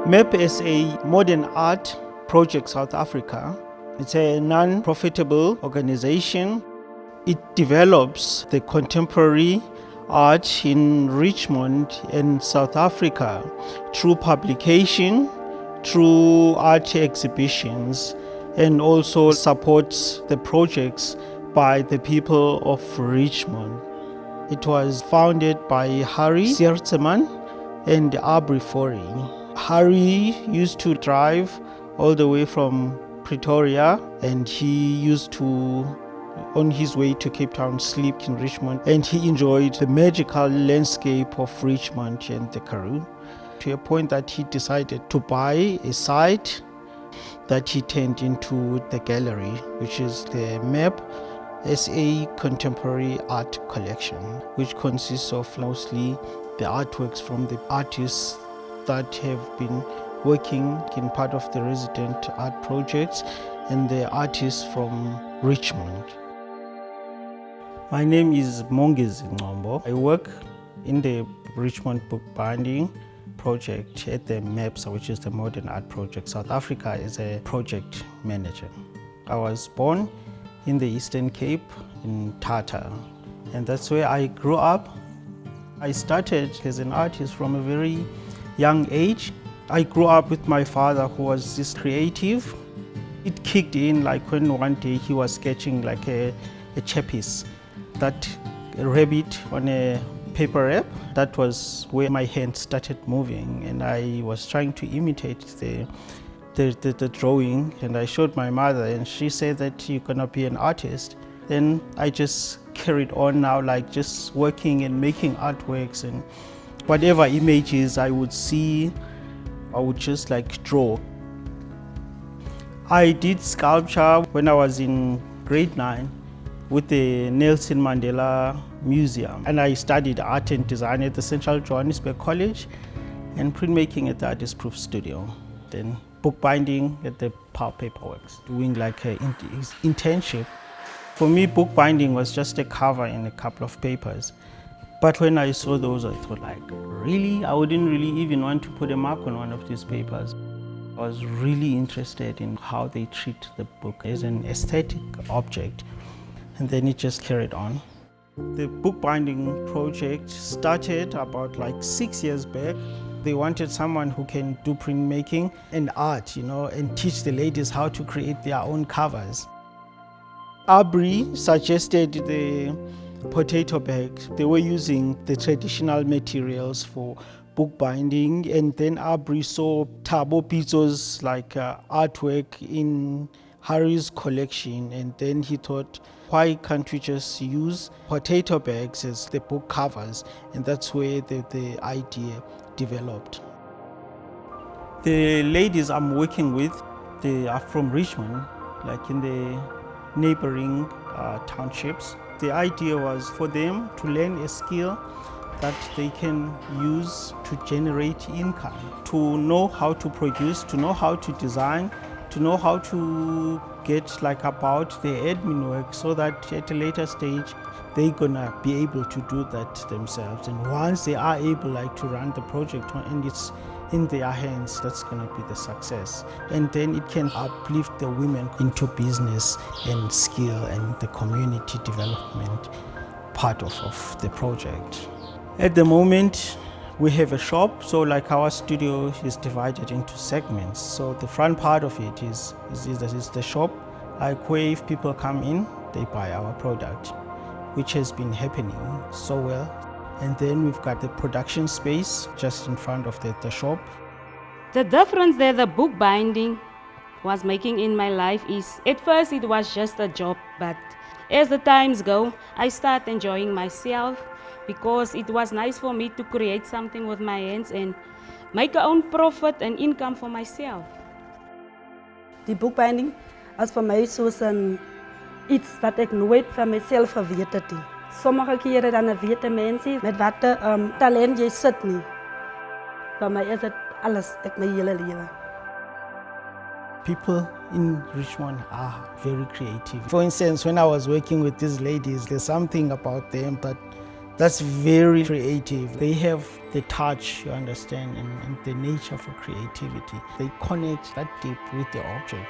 MAPSA Modern Art Project South Africa. It's a non-profitable organization. It develops the contemporary art in Richmond and South Africa through publication, through art exhibitions, and also supports the projects by the people of Richmond. It was founded by Harrie Siertsema and Abrie Fourie. Harrie used to drive all the way from Pretoria, and he used to, on his way to Cape Town, sleep in Richmond, and he enjoyed the magical landscape of Richmond and the Karoo, to a point that he decided to buy a site that he turned into the gallery, which is the MAPSA Contemporary Art Collection, which consists of mostly the artworks from the artists that have been working in part of the resident art projects and the artists from Richmond. My name is Mongezi Ngombo. I work in the Richmond bookbinding project at the MAPSA, which is the Modern Art Project South Africa, as a project manager. I was born in the Eastern Cape in Tata, and that's where I grew up. I started as an artist from a very young age. I grew up with my father, who was this creative. It kicked in like when one day he was sketching like a chappies, that rabbit on a paper wrap. That was where my hand started moving, and I was trying to imitate the drawing, and I showed my mother, and she said that you're gonna be an artist. Then I just carried on now, like just working and making artworks, and whatever images I would see, I would just like draw. I did sculpture when I was in grade 9 with the Nelson Mandela Museum, and I studied art and design at the Central Johannesburg College and printmaking at the Artist Proof Studio. Then bookbinding at the Power Paperworks, doing like an internship. For me, bookbinding was just a cover in a couple of papers. But when I saw those, I thought like, really? I wouldn't really even want to put a mark on one of these papers. I was really interested in how they treat the book as an aesthetic object. And then it just carried on. The bookbinding project started about like 6 years back. They wanted someone who can do printmaking and art, and teach the ladies how to create their own covers. Abrie suggested the potato bag. They were using the traditional materials for bookbinding, and then Abrie saw Thabo Pitso's artwork in Harrie's collection, and then he thought, why can't we just use potato bags as the book covers? And that's where the idea developed. The ladies I'm working with, they are from Richmond, like in the neighboring townships. The idea was for them to learn a skill that they can use to generate income, to know how to produce, to know how to design, to know how to get about the admin work, so that at a later stage they're gonna be able to do that themselves. And once they are able to run the project and it's in their hands, that's gonna be the success. And then it can uplift the women into business and skill and the community development part of the project. At the moment, we have a shop, so our studio is divided into segments. So the front part of it is the shop, where if people come in, they buy our product, which has been happening so well. And then we've got the production space just in front of the shop. The difference that the bookbinding was making in my life is, at first it was just a job, but as the times go, I start enjoying myself, because it was nice for me to create something with my hands and make a own profit and income for myself. Die boekbinding was vir my soos iets wat ek nooit van myself geweet het nie. Sommige kere dan weet 'n mens nie met watter talent jy sit nie. Vir my is dit alles, my hele lewe. People in Richmond are very creative. For instance, when I was working with these ladies, there's something about them that That's very creative. They have the touch, you understand, and the nature for creativity. They connect that deep with the object.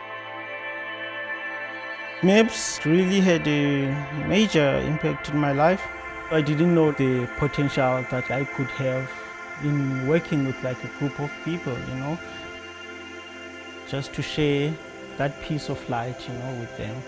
MAPSA really had a major impact in my life. I didn't know the potential that I could have in working with like a group of people, you know, just to share that piece of light, you know, with them.